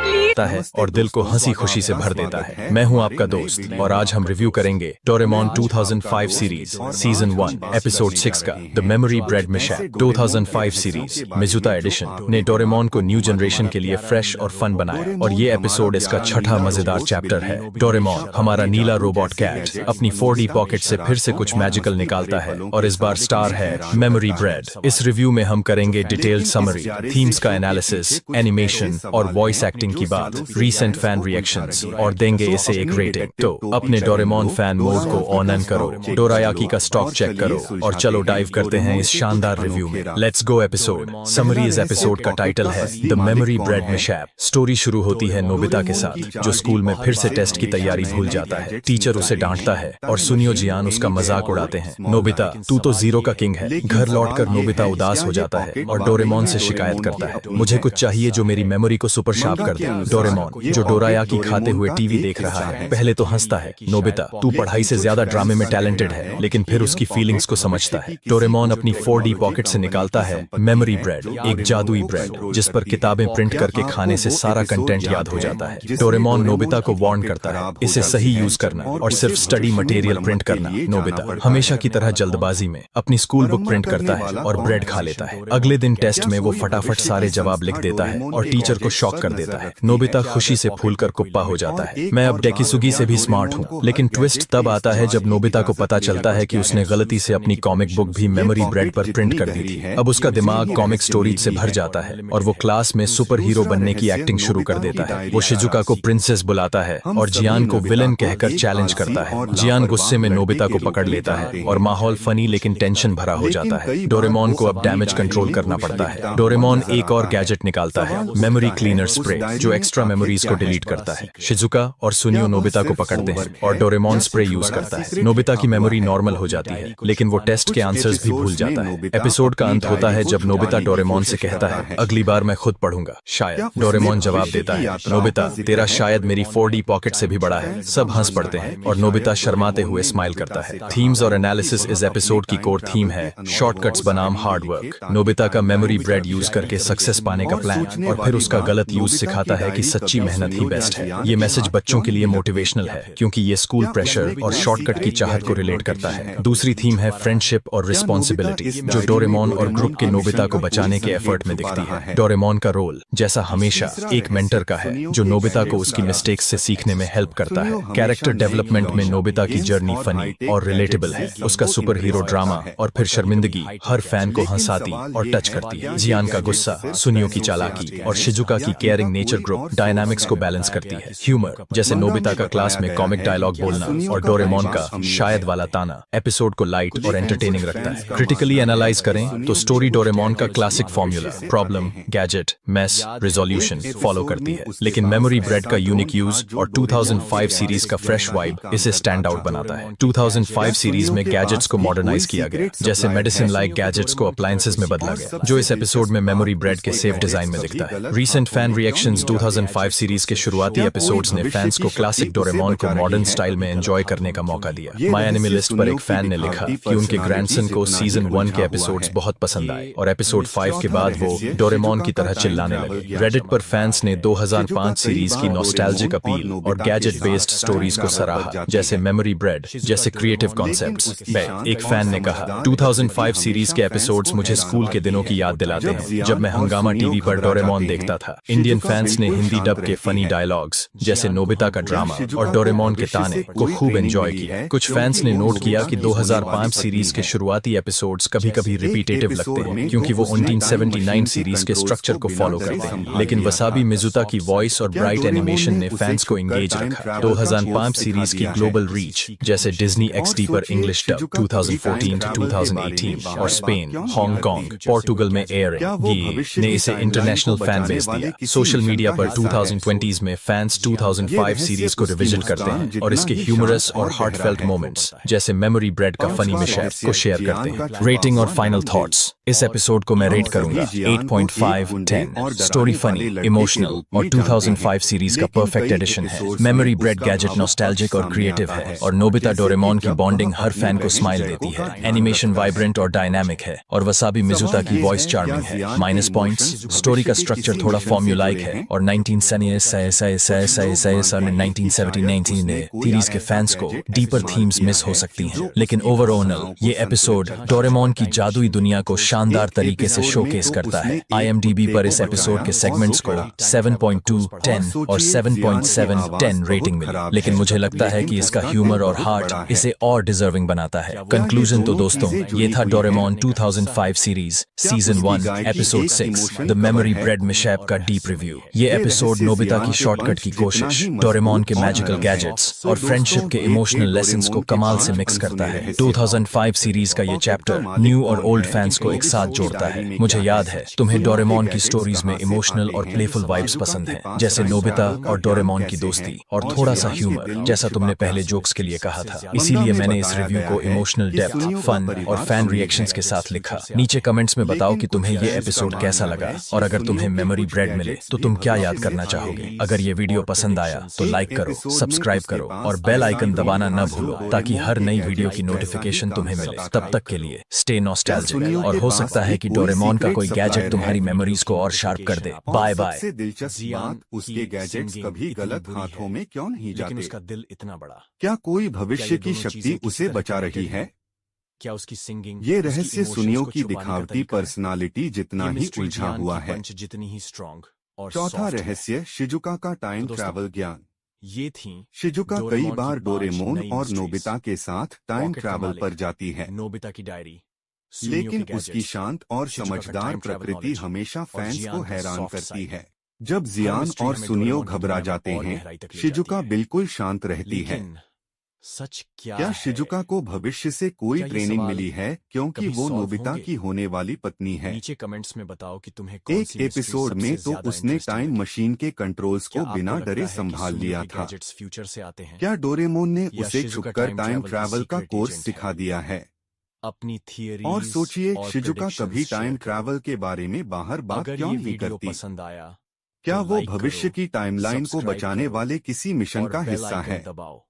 प्लीज। है और दिल को हंसी खुशी से भर देता है। मैं हूं आपका दोस्त और आज हम रिव्यू करेंगे डोरेमोन 2005 सीरीज सीजन 1 एपिसोड 6 का the memory bread mishap. 2005 series Mizuta edition ने डोरेमोन को न्यू जनरेशन के लिए फ्रेश और फन बनाया और ये एपिसोड इसका छठा मजेदार चैप्टर है। डोरेमोन, हमारा नीला रोबोट कैट, अपनी 4D पॉकेट से फिर से कुछ मैजिकल निकालता है और इस बार स्टार है मेमोरी ब्रेड। इस रिव्यू में हम करेंगे डिटेल्ड समरी, थीम्स का एनालिसिस, एनिमेशन और वॉइस एक्टिंग की बात, रीसेंट फैन रिएक्शंस और देंगे इसे एक रेटिंग। तो अपने डोरेमोन फैन मोड को ऑन ऑन करो, डोरायाकी का स्टॉक चेक करो और चलो डाइव करते हैं इस शानदार रिव्यू में। Let's go episode summary. इस एपिसोड का टाइटल है the memory bread mishap. Story शुरू होती है नोबिता के साथ, जो स्कूल में फिर से टेस्ट की तैयारी भूल जाता है। टीचर उसे डांटता है और सुनियो जियान उसका मजाक उड़ाते हैं। नोबिता, तू तो जीरो का किंग है। घर लौटकर नोबिता उदास हो जाता है और डोरेमोन से शिकायत करता है, मुझे कुछ चाहिए जो मेरी मेमोरी को सुपर शार्प कर दे। डोरेमोन, जो डोरायाकी खाते हुए टीवी देख रहा है, पहले तो हंसता है। नोबिता, तू पढ़ाई से ज्यादा ड्रामे में टैलेंटेड है, लेकिन फिर उसकी फीलिंग्स को समझता है। डोरेमोन अपनी 4D पॉकेट से निकालता है मेमोरी ब्रेड, एक जादुई ब्रेड जिस पर किताबें प्रिंट करके खाने से सारा कंटेंट याद हो जाता है। डोरेमोन नोबिता को वार्न करता है, इसे सही यूज करना और सिर्फ स्टडी मटेरियल प्रिंट करना। नोबिता हमेशा की तरह जल्दबाजी में अपनी स्कूल बुक प्रिंट करता है और ब्रेड खा लेता है। अगले दिन टेस्ट में वो फटाफट सारे जवाब लिख देता है और टीचर को शॉक कर देता है। नोबिता खुशी से फूलकर कुप्पा हो जाता है। मैं अब डेकिसुगी से भी स्मार्ट हूँ। लेकिन ट्विस्ट तब आता है जब नोबिता को पता चलता है कि उसने गलती से अपनी कॉमिक बुक भी मेमोरी ब्रेड पर प्रिंट कर दी थी। अब उसका दिमाग कॉमिक स्टोरीज से भर जाता है और वो क्लास में सुपर हीरो बनने की एक्टिंग शुरू कर देता है। वो शिजुका को प्रिंसेस बुलाता है और जियान को विलन कहकर चैलेंज करता है। जियान गुस्से में नोबिता को पकड़ लेता है और माहौल फनी लेकिन टेंशन भरा हो जाता है। डोरेमोन को अब डैमेज कंट्रोल करना पड़ता है। डोरेमोन एक और गैजेट निकालता है, मेमोरी क्लीनर स्प्रे। जो एक्स्ट्रा मेमोरीज को डिलीट करता है। शिजुका और सुनियो नोबिता को पकड़ते हैं और डोरेमोन स्प्रे यूज करता है। नोबिता की मेमोरी नॉर्मल हो जाती है, लेकिन वो टेस्ट के आंसर्स भी भूल जाता है। एपिसोड का अंत होता है जब नोबिता डोरेमोन से कहता है, अगली बार मैं खुद पढ़ूंगा शायद। डोरेमोन जवाब देता है, नोबिता तेरा शायद मेरी 4D पॉकेट से भी बड़ा है। सब हंस पड़ते हैं और नोबिता शर्माते हुए स्माइल करता है। थीम्स और एनालिसिस इस एपिसोड की कोर थीम है, शॉर्टकट्स बनाम हार्ड वर्क। नोबिता का मेमोरी ब्रेड यूज करके सक्सेस पाने का प्लान और फिर उसका गलत यूज सिखाता है कि सच्ची मेहनत ही बेस्ट है। ये मैसेज बच्चों के लिए मोटिवेशनल है क्योंकि ये स्कूल प्रेशर और शॉर्टकट की चाहत को रिलेट करता है। दूसरी थीम है फ्रेंडशिप और रिस्पॉन्सिबिलिटी, जो डोरेमोन और ग्रुप के नोबिता को बचाने के एफर्ट में दिखती है। डोरेमोन का रोल जैसा हमेशा एक मेंटर का है, जो नोबिता को उसकी मिस्टेक्स से सीखने में हेल्प करता है। कैरेक्टर डेवलपमेंट में नोबिता की जर्नी फनी और रिलेटेबल है। उसका सुपर हीरो ड्रामा और फिर शर्मिंदगी हर फैन को हंसाती और टच करती है। जियान का गुस्सा, सुनियो की चालाकी और शिजुका की केयरिंग नेचर ग्रुप डायनामिक्स को बैलेंस करती है। ह्यूमर जैसे नोबिता का क्लास में कॉमिक डायलॉग बोलना और डोरेमोन का शायद वाला ताना एपिसोड को लाइट और एंटरटेनिंग रखता है। क्रिटिकली एनालाइज करें तो स्टोरी डोरेमोन का classic formula problem, gadget, mess, resolution follow करती है, लेकिन मेमोरी ब्रेड का यूनिक यूज और 2005 सीरीज का फ्रेश वाइब इसे स्टैंड आउट बनाता है। 2005 सीरीज में गैजेट्स को मॉडर्नाइज किया गया, जैसे मेडिसिन लाइक गैजेट्स को अप्लायंसेस में बदला गया, जो इस एपिसोड में मेमोरी ब्रेड के सेफ डिजाइन में दिखता है। रीसेंट फैन रिएक्शंस 2005 सीरीज के शुरुआती एपिसोड्स ने फैंस को क्लासिक डोरेमोन को मॉडर्न स्टाइल में एंजॉय करने का मौका दिया। माय एनिमे लिस्ट पर एक फैन ने लिखा कि उनके ग्रैंडसन को सीजन 1 के एपिसोड्स बहुत पसंद आए और एपिसोड 5 के बाद वो डोरेमोन की तरह चिल्लाने लगे। रेडिट पर फैंस ने 2005 सीरीज की नॉस्टैल्जिक अपील और गैजेट बेस्ड स्टोरीज को सराहा, जैसे मेमोरी ब्रेड जैसे क्रिएटिव कॉन्सेप्ट्स। एक फैन ने कहा, 2005 सीरीज के एपिसोड्स मुझे स्कूल के दिनों की याद दिलाते हैं जब मैं हंगामा टीवी पर डोरेमोन देखता था। इंडियन फैंस ने हिंदी डब के फनी डायलॉग्स जैसे नोबिता का ड्रामा और डोरेमोन के ताने को खूब एंजॉय किया। कुछ फैंस ने नोट किया कि 2005 सीरीज के शुरुआती एपिसोड्स कभी-कभी रिपीटेटिव लगते हैं क्योंकि वो 1979 सीरीज के स्ट्रक्चर को फॉलो करते हैं, लेकिन वसाबी मिजुता की वॉइस और ब्राइट एनिमेशन ने फैंस को एंगेज रखा। 2005 सीरीज की ग्लोबल रीच जैसे डिज्नी XD पर इंग्लिश डब 2014 to 2018 और स्पेन, हांगकांग, पोर्टुगल में एयरिंग ने इसे इंटरनेशनल फैन बेस दिया। सोशल मीडिया पर 2020s में फैंस 2005 सीरीज को रिविजिट करते हैं और इसके ह्यूमरस और हार्टफेल्ट मोमेंट्स जैसे मेमोरी ब्रेड का फनी मिशैप को शेयर करते हैं। रेटिंग और फाइनल थॉट्स, इस एपिसोड को मैं रेट करूंगा 8.5/10। स्टोरी फनी, इमोशनल और 2005 सीरीज का परफेक्ट एडिशन है। मेमोरी ब्रेड गैजेट नॉस्टैल्जिक और क्रिएटिव है और नोबिता डोरेमोन की बॉन्डिंग हर फैन को स्माइल देती है। एनिमेशन वाइब्रेंट और डायनामिक है और वसाबी मिजुता की वॉइस चार्मिंग है। माइनस पॉइंट्स, स्टोरी का स्ट्रक्चर थोड़ा फॉर्म्यूलाइक है और 1979 ने सीरीज के फैंस को डीपर थीम्स मिस हो सकती हैं, लेकिन ओवरऑल ये एपिसोड डोरेमोन की जादुई दुनिया को शानदार तरीके से शोकेस करता है। IMDb पर इस एपिसोड के सेगमेंट्स को 7.2/10 और 7.7/10 रेटिंग मिली, लेकिन मुझे लगता है कि इसका ह्यूमर और हार्ट इसे और डिजर्विंग बनाता है। कंक्लूजन तो दोस्तों ये था Doraemon 2005 series season 1 episode 6 the memory bread mishap का डीप रिव्यू। ये एपिसोड नोबिता की शॉर्टकट की कोशिश, डोरेमोन के मैजिकल गैजेट्स और फ्रेंडशिप के इमोशनल लेसन्स को कमाल से मिक्स करता है। 2005 सीरीज का ये चैप्टर न्यू और ओल्ड फैंस को एक साथ जोड़ता है। मुझे याद है तुम्हें डोरेमोन की स्टोरीज में इमोशनल और प्लेफुल वाइब्स पसंद हैं, जैसे नोबिता और डोरेमोन की दोस्ती और थोड़ा सा ह्यूमर जैसा तुमने पहले जोक्स के लिए कहा था। इसीलिए मैंने इस रिव्यू को इमोशनल डेप्थ, फन और फैन रिएक्शंस के साथ लिखा। नीचे कमेंट्स में बताओ कि तुम्हें ये एपिसोड कैसा लगा और अगर तुम्हें मेमोरी ब्रेड मिले तो तुम क्या याद करना चाहोगे। अगर ये वीडियो पसंद आया तो लाइक करो, सब्सक्राइब करो और बेल आइकन दबाना न भूलो ताकि हर नई वीडियो की नोटिफिकेशन तुम्हें मिले। तब तक के लिए स्टे नॉस्टैल्जिक और हो सकता है कि डोरेमोन का कोई गैजेट तुम्हारी मेमोरीज को और शार्प कर दे। Bye bye. सबसे दिलचस्प बात, उसके गैजेट्स कभी गलत हाथों में क्यों नहीं जाते? उसका दिल इतना बड़ा, क्या कोई भविष्य की शक्ति उसे बचा रही है? क्या उसकी सिंगिंग, ये रहस्य सुनियो की दिखावटी पर्सनालिटी जितना ही उलझा हुआ है जितनी ही स्ट्रॉन्ग और चौथा रहस्य शिजुका का टाइम ट्रैवल ज्ञान। ये थी शिजुका कई बार डोरेमोन और नोबिता के साथ टाइम ट्रैवल पर जाती है, नोबिता की डायरी, लेकिन उसकी शांत और समझदार प्रकृति हमेशा फैंस को हैरान करती है। जब जियान और सुनियो घबरा जाते हैं, शिजुका बिल्कुल शांत रहती है। सच क्या क्या है? शिजुका को भविष्य से कोई क्या ये ट्रेनिंग सवाल मिली है क्योंकि कभी वो solve नोबिता होंगे? की होने वाली पत्नी है। नीचे कमेंट्स में बताओ कि तुम्हें कौन एक सी mystery एपिसोड सबसे में तो ज्यादा उसने interesting टाइम लगी? मशीन के कंट्रोल्स क्या को आपको बिना लगता डरे है कि संभाल सुनियो लिया के था? गैजेट्स फ्यूचर से आते हैं? क्या डोरेमोन ने या उसे शिजुका छुपकर टाइम टाइम ट्रैवल ट्रैवल का सीक्रेट कोर्स एजेंट सिखा है? दिया है? अपनी थियरी और सोचिए, शिजुका कभी टाइम ट्रैवल के बारे में बाहर बात अगर क्यों ये नहीं वीडियो करती? पसंद आया क्या तो वो लाइक भविष्य करो, की टाइमलाइन को सब्सक्राइब बचाने करो वाले किसी मिशन और का बेल हिस्सा आइकन है? दबाओ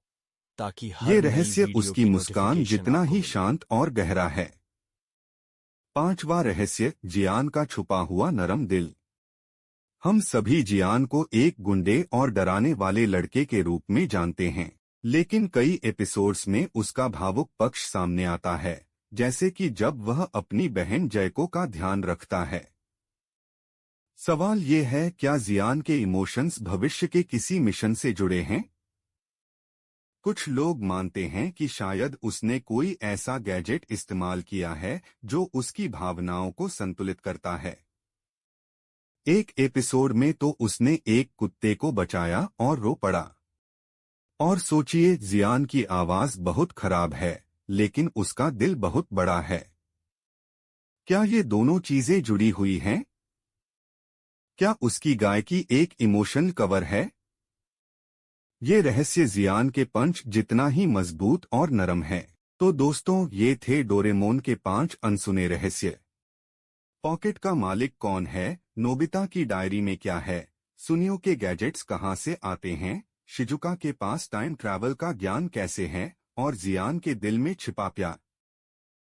ताकि हर ये नई रहस्य वीडियो उसकी की मुस्कान नोटिफिकेशन जितना आपको ही मिले। शांत और गहरा है। 5वां रहस्य, जियान का छुपा हुआ नरम दिल। हम सभी जियान को एक गुंडे और डराने वाले लड़के के रूप में जानते हैं, लेकिन कई एपिसोड्स में उसका भावुक पक्ष सामने आता है, जैसे कि जब वह अपनी बहन जयको का ध्यान रखता है। सवाल ये है, क्या जियान के इमोशंस भविष्य के किसी मिशन से जुड़े हैं? कुछ लोग मानते हैं कि शायद उसने कोई ऐसा गैजेट इस्तेमाल किया है जो उसकी भावनाओं को संतुलित करता है। एक एपिसोड में तो उसने एक कुत्ते को बचाया और रो पड़ा। और सोचिए, जियान की आवाज बहुत खराब है, लेकिन उसका दिल बहुत बड़ा है। क्या ये दोनों चीजें जुड़ी हुई हैं? क्या उसकी गायकी एक इमोशन कवर है? ये रहस्य जियान के पंच जितना ही मजबूत और नरम है। तो दोस्तों, ये थे डोरेमोन के 5 अनसुने रहस्य। पॉकेट का मालिक कौन है? नोबिता की डायरी में क्या है? सुनियो के गैजेट्स कहां से आते हैं? शिजुका के पास टाइम ट्रैवल का ज्ञान कैसे है? और जियान के दिल में छिपा प्यार